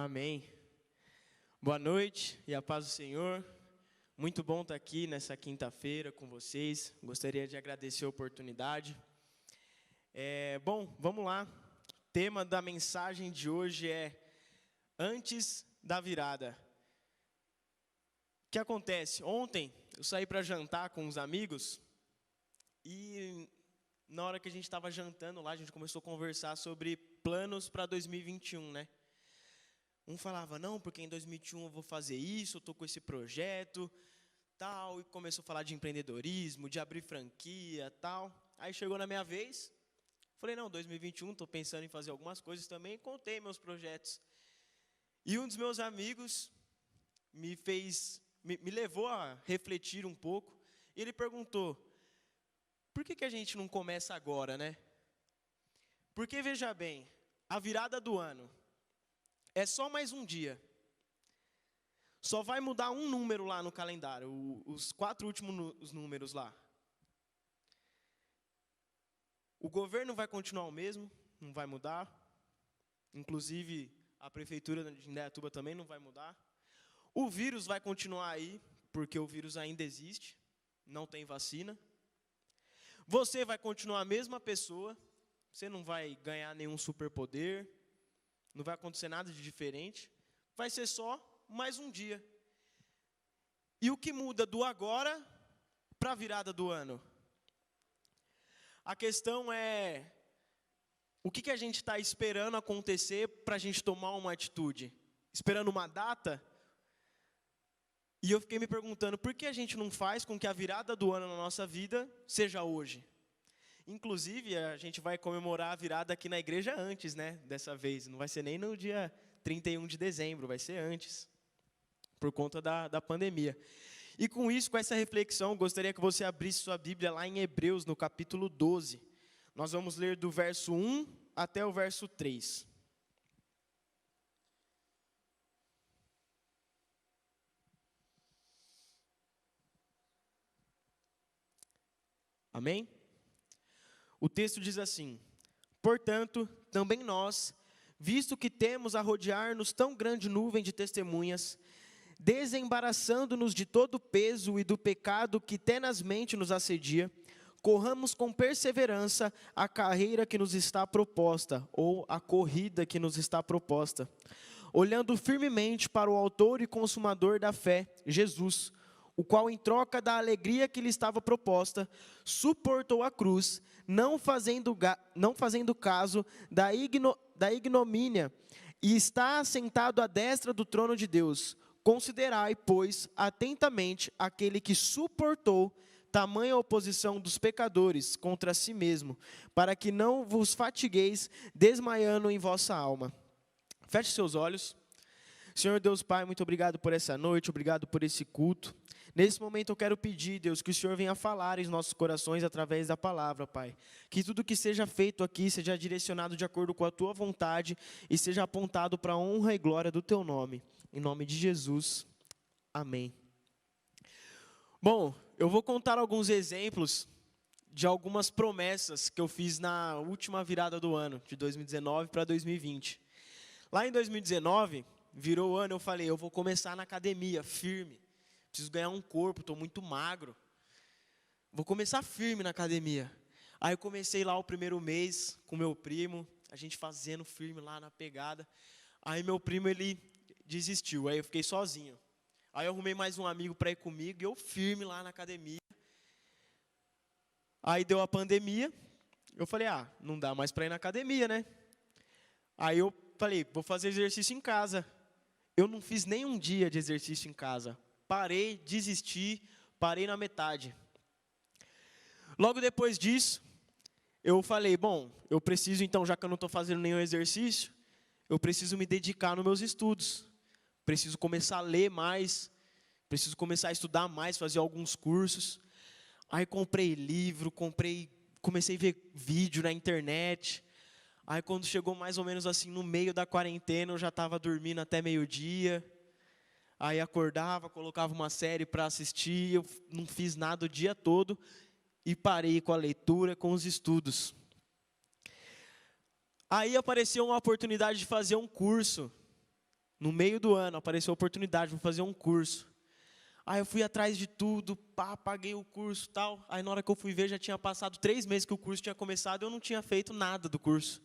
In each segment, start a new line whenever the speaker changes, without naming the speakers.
Amém. Boa noite e a paz do Senhor. Muito bom estar aqui nessa quinta-feira com vocês. Gostaria de agradecer a oportunidade. Vamos lá. O tema da mensagem de hoje é Antes da Virada. O que acontece? Ontem eu saí para jantar com uns amigos e na hora que a gente estava jantando lá, a gente começou a conversar sobre planos para 2021, né? Um falava, não, porque em 2021 eu vou fazer isso, eu estou com esse projeto, tal, e começou a falar de empreendedorismo, de abrir franquia, tal. Aí chegou na minha vez, falei, não, 2021, estou pensando em fazer algumas coisas também, contei meus projetos. E um dos meus amigos me levou a refletir um pouco, e ele perguntou, por que a gente não começa agora, né? Porque, veja bem, a virada do ano é só mais um dia. Só vai mudar um número lá no calendário, os 4 últimos números lá. O governo vai continuar o mesmo, não vai mudar. Inclusive, a prefeitura de Indaiatuba também não vai mudar. O vírus vai continuar aí, porque o vírus ainda existe, não tem vacina. Você vai continuar a mesma pessoa, você não vai ganhar nenhum superpoder, não vai acontecer nada de diferente, vai ser só mais um dia. E o que muda do agora para a virada do ano? A questão é, o que a gente está esperando acontecer para a gente tomar uma atitude? Esperando uma data? E eu fiquei me perguntando, por que a gente não faz com que a virada do ano na nossa vida seja hoje? Inclusive, a gente vai comemorar a virada aqui na igreja antes, né? Dessa vez. Não vai ser nem no dia 31 de dezembro, vai ser antes. Por conta da pandemia. E com isso, com essa reflexão, gostaria que você abrisse sua Bíblia lá em Hebreus, no capítulo 12. Nós vamos ler do verso 1 até o verso 3. Amém? O texto diz assim, portanto, também nós, visto que temos a rodear-nos tão grande nuvem de testemunhas, desembaraçando-nos de todo o peso e do pecado que tenazmente nos assedia, corramos com perseverança a carreira que nos está proposta, ou a corrida que nos está proposta, olhando firmemente para o autor e consumador da fé, Jesus, o qual, em troca da alegria que lhe estava proposta, suportou a cruz, não fazendo caso da ignomínia, e está assentado à destra do trono de Deus. Considerai, pois, atentamente aquele que suportou tamanha oposição dos pecadores contra si mesmo, para que não vos fatigueis desmaiando em vossa alma. Feche seus olhos. Senhor Deus Pai, muito obrigado por essa noite, obrigado por esse culto. Nesse momento eu quero pedir, Deus, que o Senhor venha falar em nossos corações através da palavra, Pai. Que tudo que seja feito aqui seja direcionado de acordo com a Tua vontade e seja apontado para a honra e glória do Teu nome. Em nome de Jesus, amém. Bom, eu vou contar alguns exemplos de algumas promessas que eu fiz na última virada do ano, de 2019 para 2020. Lá em 2019, virou o ano, eu falei, eu vou começar na academia, firme. Preciso ganhar um corpo, estou muito magro. Vou começar firme na academia. Aí eu comecei lá o primeiro mês com meu primo, a gente fazendo firme lá na pegada. Aí meu primo, ele desistiu, aí eu fiquei sozinho. Aí eu arrumei mais um amigo para ir comigo e eu firme lá na academia. Aí deu a pandemia, eu falei, não dá mais para ir na academia, né? Aí eu falei, vou fazer exercício em casa. Eu não fiz nem um dia de exercício em casa. Parei, desisti, parei na metade. Logo depois disso, eu falei, bom, eu preciso então, já que eu não estou fazendo nenhum exercício, eu preciso me dedicar nos meus estudos. Preciso começar a ler mais, preciso começar a estudar mais, fazer alguns cursos. Aí comprei livro, comecei a ver vídeo na internet. Aí quando chegou mais ou menos assim no meio da quarentena, eu já estava dormindo até meio-dia. Aí acordava, colocava uma série para assistir, eu não fiz nada o dia todo e parei com a leitura, com os estudos. Aí apareceu uma oportunidade de fazer um curso No meio do ano, apareceu a oportunidade de fazer um curso. Aí eu fui atrás de tudo, paguei o curso e tal. Aí na hora que eu fui ver, já tinha passado 3 meses que o curso tinha começado e eu não tinha feito nada do curso.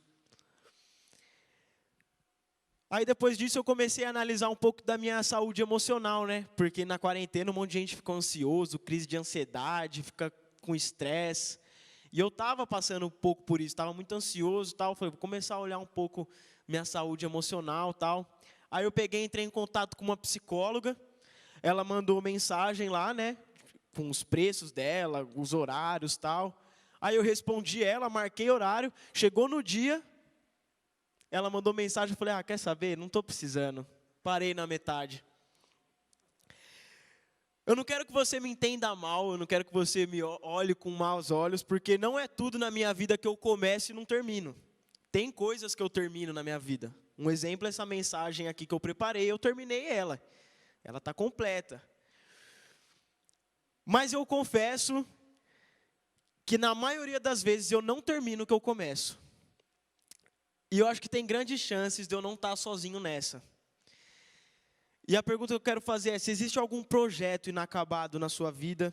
Aí depois disso eu comecei a analisar um pouco da minha saúde emocional, né? Porque na quarentena um monte de gente ficou ansioso, crise de ansiedade, fica com estresse. E eu estava passando um pouco por isso, estava muito ansioso e tal. Falei, vou começar a olhar um pouco minha saúde emocional e tal. Aí eu peguei, entrei em contato com uma psicóloga. Ela mandou mensagem lá, né? Com os preços dela, os horários e tal. Aí eu respondi ela, marquei horário. Chegou no dia, ela mandou mensagem. Eu falei, quer saber? Não estou precisando. Parei na metade. Eu não quero que você me entenda mal, eu não quero que você me olhe com maus olhos, porque não é tudo na minha vida que eu começo e não termino. Tem coisas que eu termino na minha vida. Um exemplo é essa mensagem aqui que eu preparei, eu terminei ela. Ela está completa. Mas eu confesso que na maioria das vezes eu não termino o que eu começo. E eu acho que tem grandes chances de eu não estar sozinho nessa. E a pergunta que eu quero fazer é, se existe algum projeto inacabado na sua vida,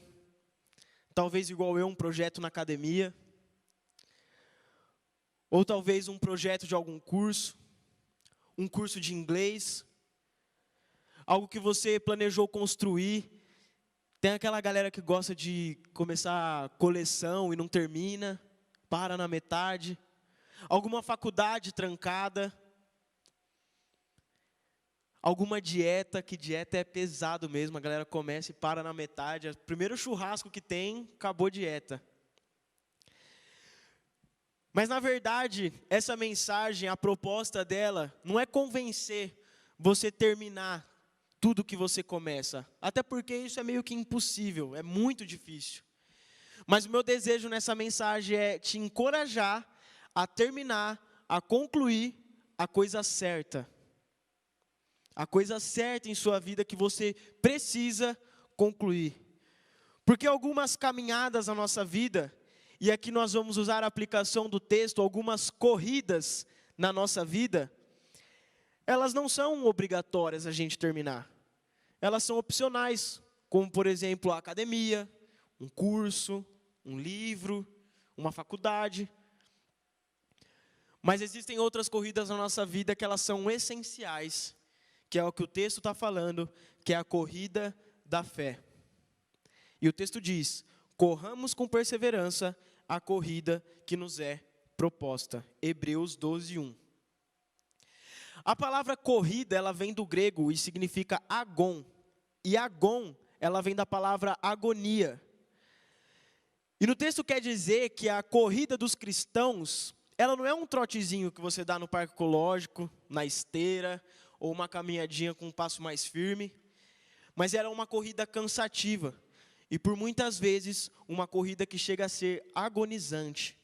talvez igual eu, um projeto na academia, ou talvez um projeto de algum curso, um curso de inglês, algo que você planejou construir. Tem aquela galera que gosta de começar coleção e não termina, para na metade. Alguma faculdade trancada. Alguma dieta, que dieta é pesado mesmo, a galera começa e para na metade. O primeiro churrasco que tem, acabou a dieta. Mas na verdade, essa mensagem, a proposta dela, não é convencer você a terminar tudo que você começa. Até porque isso é meio que impossível, é muito difícil. Mas o meu desejo nessa mensagem é te encorajar a terminar, a concluir a coisa certa. A coisa certa em sua vida que você precisa concluir. Porque algumas caminhadas na nossa vida, e aqui nós vamos usar a aplicação do texto, algumas corridas na nossa vida, elas não são obrigatórias a gente terminar. Elas são opcionais, como por exemplo a academia, um curso, um livro, uma faculdade. Mas existem outras corridas na nossa vida que elas são essenciais, que é o que o texto está falando, que é a corrida da fé. E o texto diz, corramos com perseverança a corrida que nos é proposta. Hebreus 12, 1. A palavra corrida, ela vem do grego e significa agon. E agon, ela vem da palavra agonia. E no texto quer dizer que a corrida dos cristãos, ela não é um trotezinho que você dá no parque ecológico, na esteira, ou uma caminhadinha com um passo mais firme, mas ela é uma corrida cansativa, e por muitas vezes, uma corrida que chega a ser agonizante.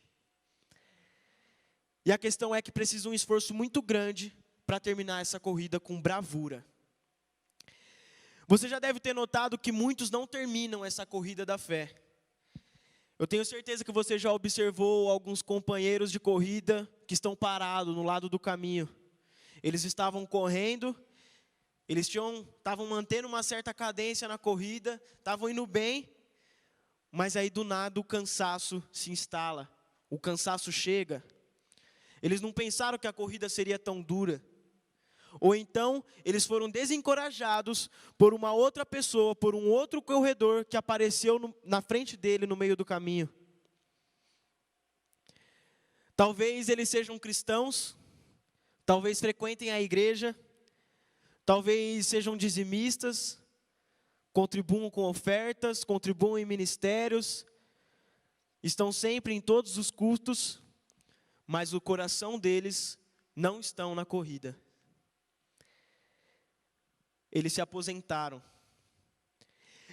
E a questão é que precisa um esforço muito grande para terminar essa corrida com bravura. Você já deve ter notado que muitos não terminam essa corrida da fé. Eu tenho certeza que você já observou alguns companheiros de corrida que estão parados no lado do caminho. Eles estavam correndo, eles estavam mantendo uma certa cadência na corrida, estavam indo bem, mas aí do nada o cansaço se instala, o cansaço chega. Eles não pensaram que a corrida seria tão dura. Ou então, eles foram desencorajados por uma outra pessoa, por um outro corredor que apareceu na frente dele no meio do caminho. Talvez eles sejam cristãos, talvez frequentem a igreja, talvez sejam dizimistas, contribuam com ofertas, contribuam em ministérios, estão sempre em todos os cultos, mas o coração deles não estão na corrida. Eles se aposentaram.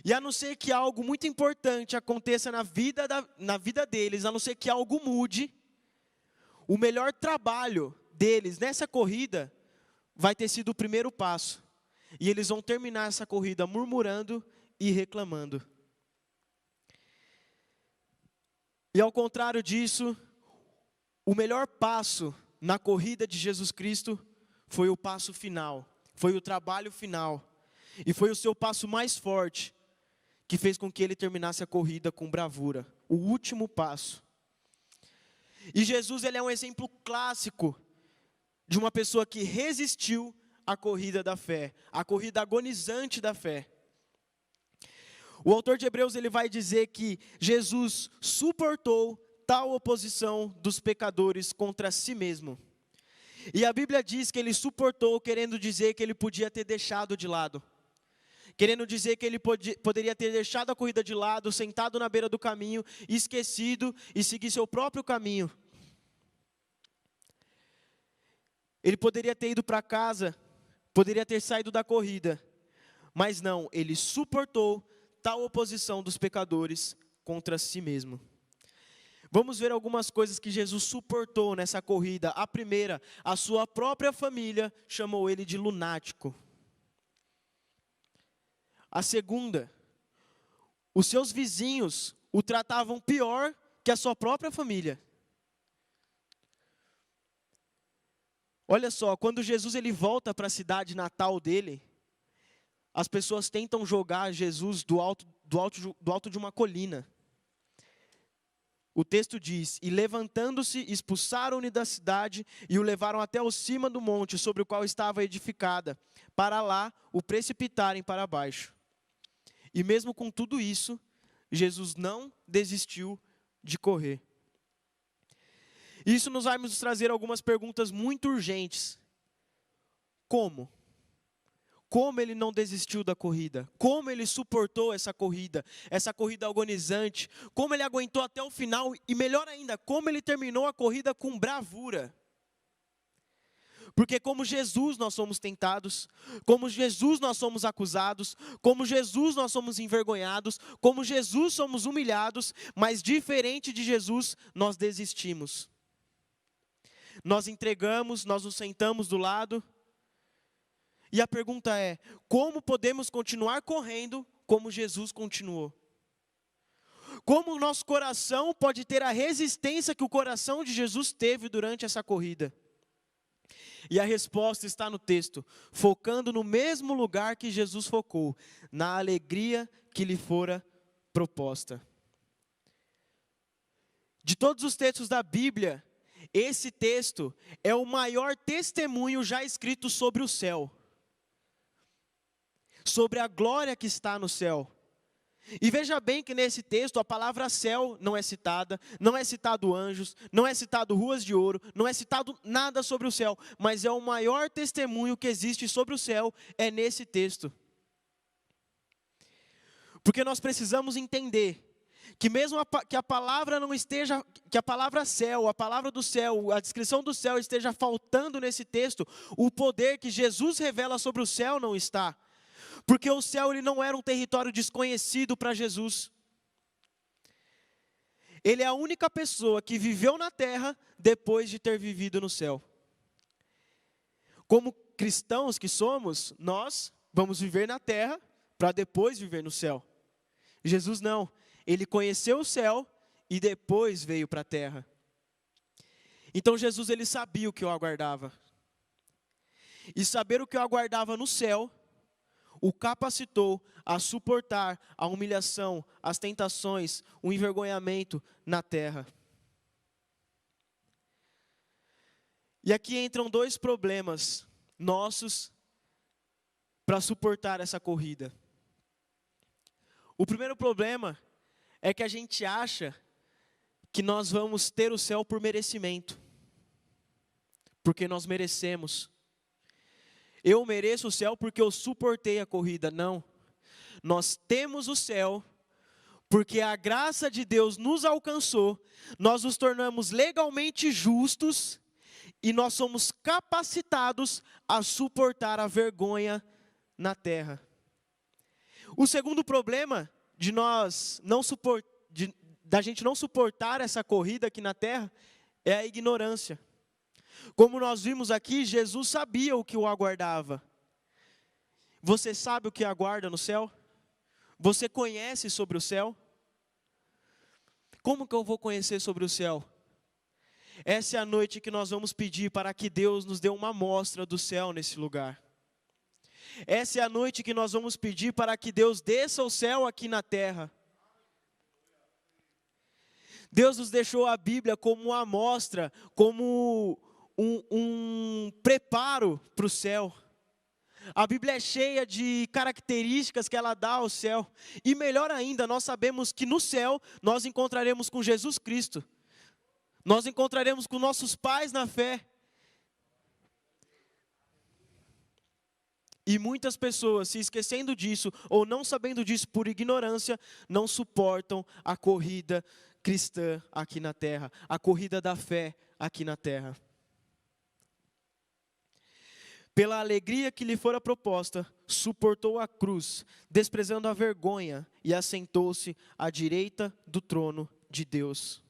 E a não ser que algo muito importante aconteça na vida deles, a não ser que algo mude, o melhor trabalho deles nessa corrida vai ter sido o primeiro passo. E eles vão terminar essa corrida murmurando e reclamando. E ao contrário disso, o melhor passo na corrida de Jesus Cristo foi o passo final. foi o trabalho final, e foi o seu passo mais forte, que fez com que ele terminasse a corrida com bravura, o último passo. E Jesus, ele é um exemplo clássico de uma pessoa que resistiu à corrida da fé, a corrida agonizante da fé. O autor de Hebreus, ele vai dizer que Jesus suportou tal oposição dos pecadores contra si mesmo. E a Bíblia diz que ele suportou, querendo dizer que ele podia ter deixado de lado. Querendo dizer que ele poderia ter deixado a corrida de lado, sentado na beira do caminho, esquecido e seguir seu próprio caminho. Ele poderia ter ido para casa, poderia ter saído da corrida, mas não, ele suportou tal oposição dos pecadores contra si mesmo. Vamos ver algumas coisas que Jesus suportou nessa corrida. A primeira, a sua própria família chamou ele de lunático. A segunda, os seus vizinhos o tratavam pior que a sua própria família. Olha só, quando Jesus ele volta para a cidade natal dele, as pessoas tentam jogar Jesus do alto de uma colina. O texto diz: e levantando-se, expulsaram-no da cidade e o levaram até o cima do monte sobre o qual estava edificada, para lá o precipitarem para baixo. E mesmo com tudo isso, Jesus não desistiu de correr. Isso nos vai nos trazer algumas perguntas muito urgentes. Como? Como ele não desistiu da corrida? Como ele suportou essa corrida agonizante? Como ele aguentou até o final? E melhor ainda, como ele terminou a corrida com bravura? Porque como Jesus nós somos tentados, como Jesus nós somos acusados, como Jesus nós somos envergonhados, como Jesus somos humilhados, mas diferente de Jesus, nós desistimos. Nós entregamos, nós nos sentamos do lado. E a pergunta é, como podemos continuar correndo como Jesus continuou? Como o nosso coração pode ter a resistência que o coração de Jesus teve durante essa corrida? E a resposta está no texto, focando no mesmo lugar que Jesus focou, na alegria que lhe fora proposta. De todos os textos da Bíblia, esse texto é o maior testemunho já escrito sobre o céu. Sobre a glória que está no céu. E veja bem que nesse texto a palavra céu não é citada, não é citado anjos, não é citado ruas de ouro, não é citado nada sobre o céu, mas é o maior testemunho que existe sobre o céu, é nesse texto. Porque nós precisamos entender que mesmo que a palavra não esteja, que a palavra céu, a palavra do céu, a descrição do céu esteja faltando nesse texto, o poder que Jesus revela sobre o céu não está. Porque o céu ele não era um território desconhecido para Jesus. Ele é a única pessoa que viveu na terra depois de ter vivido no céu. Como cristãos que somos, nós vamos viver na terra para depois viver no céu. Jesus não, ele conheceu o céu e depois veio para a terra. Então Jesus ele sabia o que o aguardava. E saber o que o aguardava no céu o capacitou a suportar a humilhação, as tentações, o envergonhamento na terra. E aqui entram dois problemas nossos para suportar essa corrida. O primeiro problema é que a gente acha que nós vamos ter o céu por merecimento, porque nós merecemos. Eu mereço o céu porque eu suportei a corrida. Não. Nós temos o céu porque a graça de Deus nos alcançou, nós nos tornamos legalmente justos e nós somos capacitados a suportar a vergonha na terra. O segundo problema da gente não suportar essa corrida aqui na terra é a ignorância. Como nós vimos aqui, Jesus sabia o que o aguardava. Você sabe o que aguarda no céu? Você conhece sobre o céu? Como que eu vou conhecer sobre o céu? Essa é a noite que nós vamos pedir para que Deus nos dê uma amostra do céu nesse lugar. Essa é a noite que nós vamos pedir para que Deus desça o céu aqui na terra. Deus nos deixou a Bíblia como uma amostra, como um preparo para o céu. A Bíblia é cheia de características que ela dá ao céu. E melhor ainda, nós sabemos que no céu nós encontraremos com Jesus Cristo. Nós encontraremos com nossos pais na fé. E muitas pessoas, se esquecendo disso, ou não sabendo disso por ignorância, não suportam a corrida cristã aqui na terra, a corrida da fé aqui na terra. Pela alegria que lhe fora proposta, suportou a cruz, desprezando a vergonha, e assentou-se à direita do trono de Deus.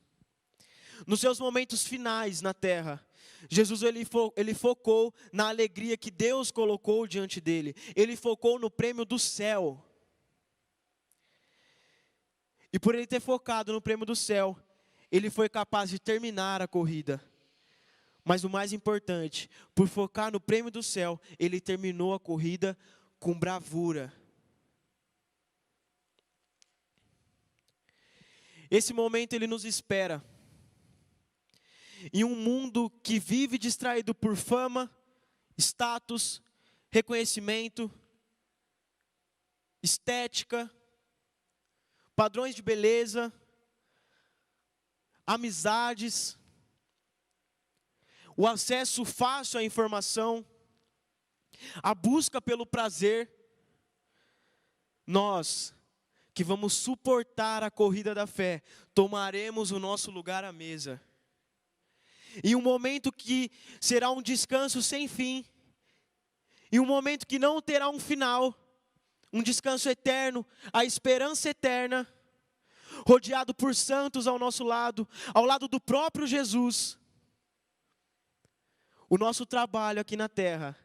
Nos seus momentos finais na terra, Jesus ele focou na alegria que Deus colocou diante dele. Ele focou no prêmio do céu. E por ele ter focado no prêmio do céu, ele foi capaz de terminar a corrida. Mas o mais importante, por focar no prêmio do céu, ele terminou a corrida com bravura. Esse momento ele nos espera. Em um mundo que vive distraído por fama, status, reconhecimento, estética, padrões de beleza, amizades, o acesso fácil à informação, a busca pelo prazer, nós que vamos suportar a corrida da fé, tomaremos o nosso lugar à mesa. Em um momento que será um descanso sem fim, em um momento que não terá um final, um descanso eterno, a esperança eterna, rodeado por santos ao nosso lado, ao lado do próprio Jesus. O nosso trabalho aqui na terra,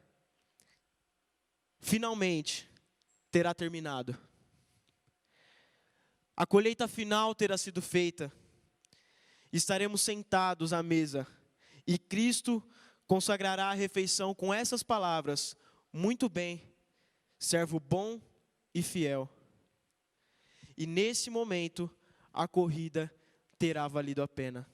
finalmente, terá terminado. A colheita final terá sido feita. Estaremos sentados à mesa. E Cristo consagrará a refeição com essas palavras: muito bem, servo bom e fiel. E nesse momento, a corrida terá valido a pena.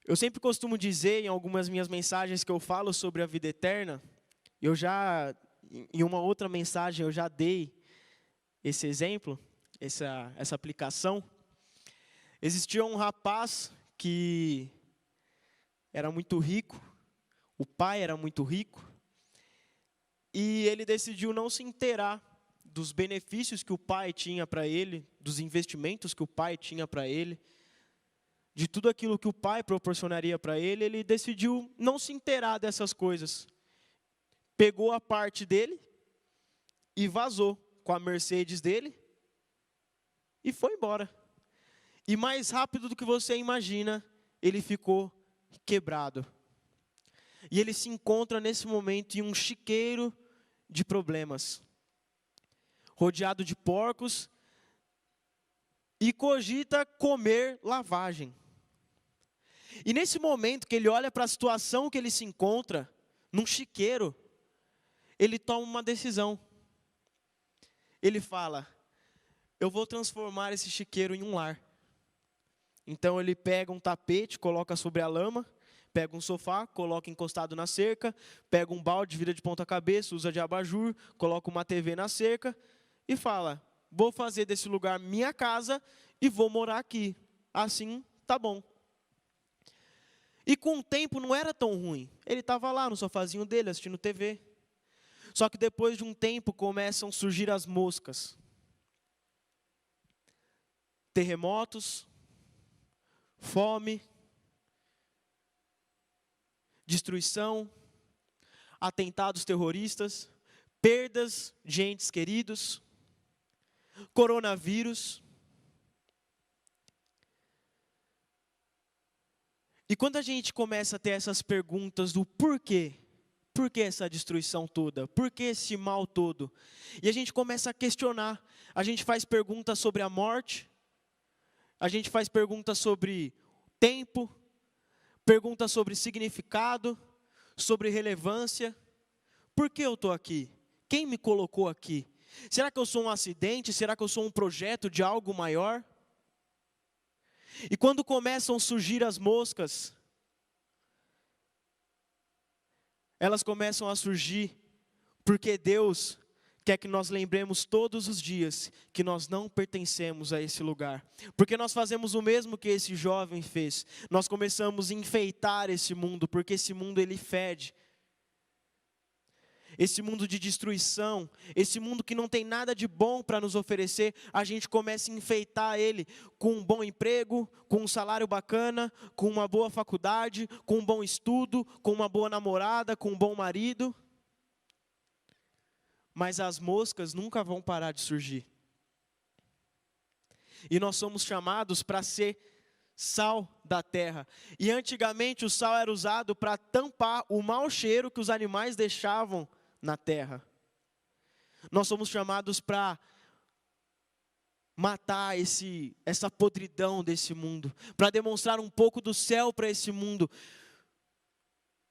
Eu sempre costumo dizer, em algumas minhas mensagens que eu falo sobre a vida eterna, em uma outra mensagem eu já dei esse exemplo, essa aplicação. Existia um rapaz que era muito rico, o pai era muito rico, e ele decidiu não se inteirar dos benefícios que o pai tinha para ele, dos investimentos que o pai tinha para ele, de tudo aquilo que o pai proporcionaria para ele. Ele decidiu não se inteirar dessas coisas. Pegou a parte dele e vazou com a Mercedes dele e foi embora. E mais rápido do que você imagina, ele ficou quebrado. E ele se encontra nesse momento em um chiqueiro de problemas, rodeado de porcos, e cogita comer lavagem. E nesse momento que ele olha para a situação que ele se encontra, num chiqueiro, ele toma uma decisão. Ele fala: eu vou transformar esse chiqueiro em um lar. Então ele pega um tapete, coloca sobre a lama, pega um sofá, coloca encostado na cerca, pega um balde, vira de ponta cabeça, usa de abajur, coloca uma TV na cerca e fala: vou fazer desse lugar minha casa e vou morar aqui. Assim, tá bom. E com o tempo não era tão ruim. Ele estava lá no sofazinho dele, assistindo TV. Só que depois de um tempo começam a surgir as moscas. Terremotos, fome, destruição, atentados terroristas, perdas de entes queridos, coronavírus. E quando a gente começa a ter essas perguntas do porquê, por que essa destruição toda? Por que esse mal todo? E a gente começa a questionar. A gente faz perguntas sobre a morte. A gente faz perguntas sobre tempo. Perguntas sobre significado. Sobre relevância. por que eu estou aqui? Quem me colocou aqui? Será que eu sou um acidente? Será que eu sou um projeto de algo maior? E quando começam a surgir as moscas, elas começam a surgir porque Deus quer que nós lembremos todos os dias que nós não pertencemos a esse lugar. Porque nós fazemos o mesmo que esse jovem fez. Nós começamos a enfeitar esse mundo, porque esse mundo ele fede. Esse mundo de destruição, esse mundo que não tem nada de bom para nos oferecer, a gente começa a enfeitar ele com um bom emprego, com um salário bacana, com uma boa faculdade, com um bom estudo, com uma boa namorada, com um bom marido. Mas as moscas nunca vão parar de surgir. E nós somos chamados para ser sal da terra. E antigamente o sal era usado para tampar o mau cheiro que os animais deixavam na terra. Nós somos chamados para matar essa podridão desse mundo, para demonstrar um pouco do céu para esse mundo.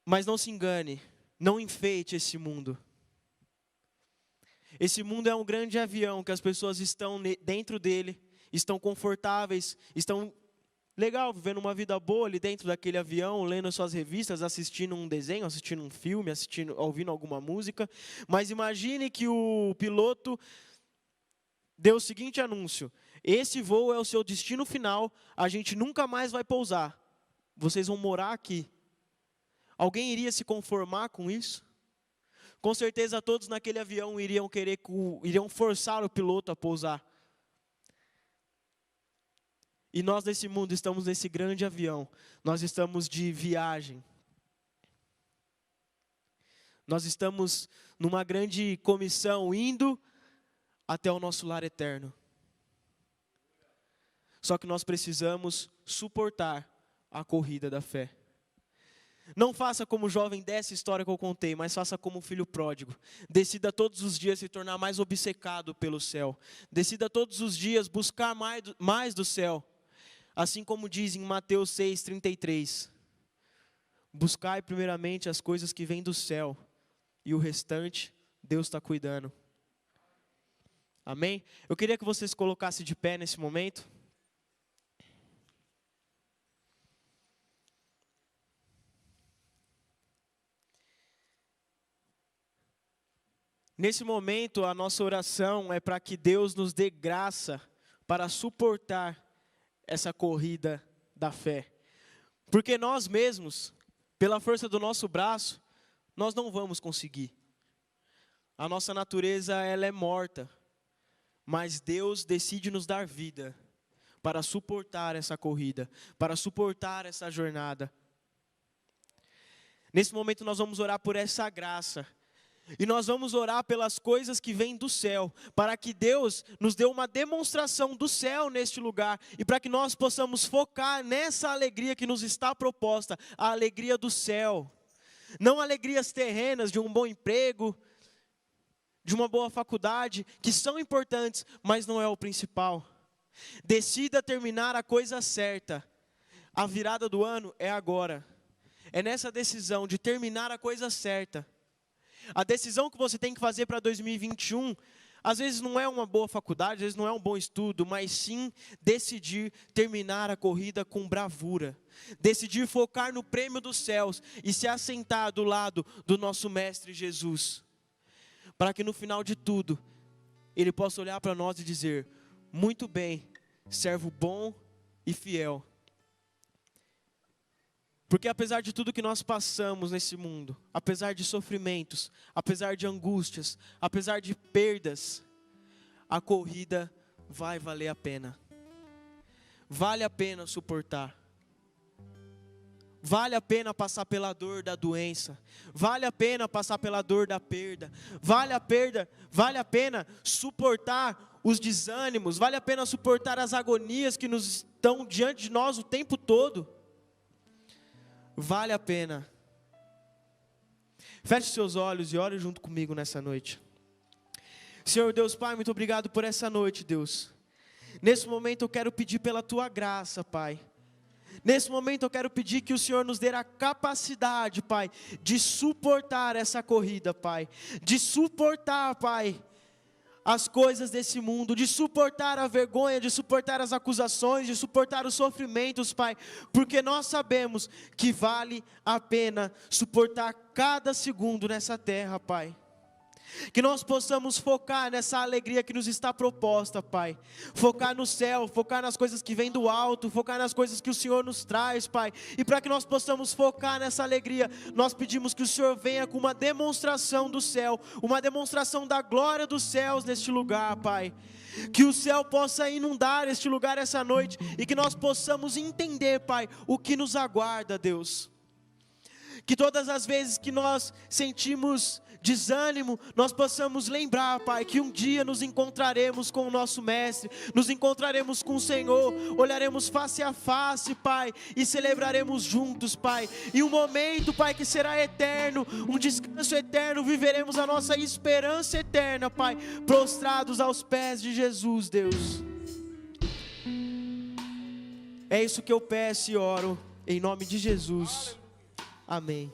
Mas não se engane, não enfeite esse mundo. Esse mundo é um grande avião que as pessoas estão dentro dele, estão confortáveis, estão legal, vivendo uma vida boa ali dentro daquele avião, lendo suas revistas, assistindo um desenho, assistindo um filme, ouvindo alguma música. Mas imagine que o piloto deu o seguinte anúncio: esse voo é o seu destino final, a gente nunca mais vai pousar. Vocês vão morar aqui. Alguém iria se conformar com isso? Com certeza todos naquele avião iriam forçar o piloto a pousar. E nós nesse mundo estamos nesse grande avião. Nós estamos de viagem. Nós estamos numa grande comissão indo até o nosso lar eterno. Só que nós precisamos suportar a corrida da fé. Não faça como o jovem dessa história que eu contei, mas faça como o filho pródigo. Decida todos os dias se tornar mais obcecado pelo céu. Decida todos os dias buscar mais do céu. Assim como diz em Mateus 6,33. Buscai primeiramente as coisas que vêm do céu, e o restante Deus está cuidando. Amém? Eu queria que vocês colocassem de pé nesse momento. Nesse momento, a nossa oração é para que Deus nos dê graça para suportar essa corrida da fé. Porque nós mesmos, pela força do nosso braço, nós não vamos conseguir. A nossa natureza, ela é morta. Mas Deus decide nos dar vida para suportar essa corrida, para suportar essa jornada. Nesse momento nós vamos orar por essa graça. E nós vamos orar pelas coisas que vêm do céu, para que Deus nos dê uma demonstração do céu neste lugar, e para que nós possamos focar nessa alegria que nos está proposta, a alegria do céu. Não alegrias terrenas de um bom emprego, de uma boa faculdade, que são importantes, mas não é o principal. Decida terminar a coisa certa. A virada do ano é agora. É nessa decisão de terminar a coisa certa. A decisão que você tem que fazer para 2021, às vezes não é uma boa faculdade, às vezes não é um bom estudo, mas sim decidir terminar a corrida com bravura. Decidir focar no prêmio dos céus e se assentar do lado do nosso Mestre Jesus. Para que no final de tudo, Ele possa olhar para nós e dizer: muito bem, servo bom e fiel. Porque apesar de tudo que nós passamos nesse mundo, apesar de sofrimentos, apesar de angústias, apesar de perdas, a corrida vai valer a pena. Vale a pena suportar. Vale a pena passar pela dor da doença. Vale a pena passar pela dor da perda. Vale a pena suportar os desânimos. Vale a pena suportar as agonias que nos estão diante de nós o tempo todo. Vale a pena. Feche seus olhos e ore junto comigo nessa noite. Senhor Deus Pai, muito obrigado por essa noite, Deus. Nesse momento eu quero pedir pela Tua graça, Pai. Nesse momento eu quero pedir que o Senhor nos dê a capacidade, Pai, de suportar essa corrida, Pai. De suportar, Pai, as coisas desse mundo, de suportar a vergonha, de suportar as acusações, de suportar os sofrimentos, Pai, porque nós sabemos que vale a pena suportar cada segundo nessa terra, Pai. Que nós possamos focar nessa alegria que nos está proposta, Pai. Focar no céu, focar nas coisas que vêm do alto, focar nas coisas que o Senhor nos traz, Pai. E para que nós possamos focar nessa alegria, nós pedimos que o Senhor venha com uma demonstração do céu, uma demonstração da glória dos céus neste lugar, Pai. Que o céu possa inundar este lugar essa noite e que nós possamos entender, Pai, o que nos aguarda, Deus. Que todas as vezes que nós sentimos desânimo, nós possamos lembrar, Pai, que um dia nos encontraremos com o nosso Mestre, nos encontraremos com o Senhor, olharemos face a face, Pai, e celebraremos juntos, Pai. E um momento, Pai, que será eterno, um descanso eterno, viveremos a nossa esperança eterna, Pai, prostrados aos pés de Jesus, Deus. É isso que eu peço e oro, em nome de Jesus. Amém.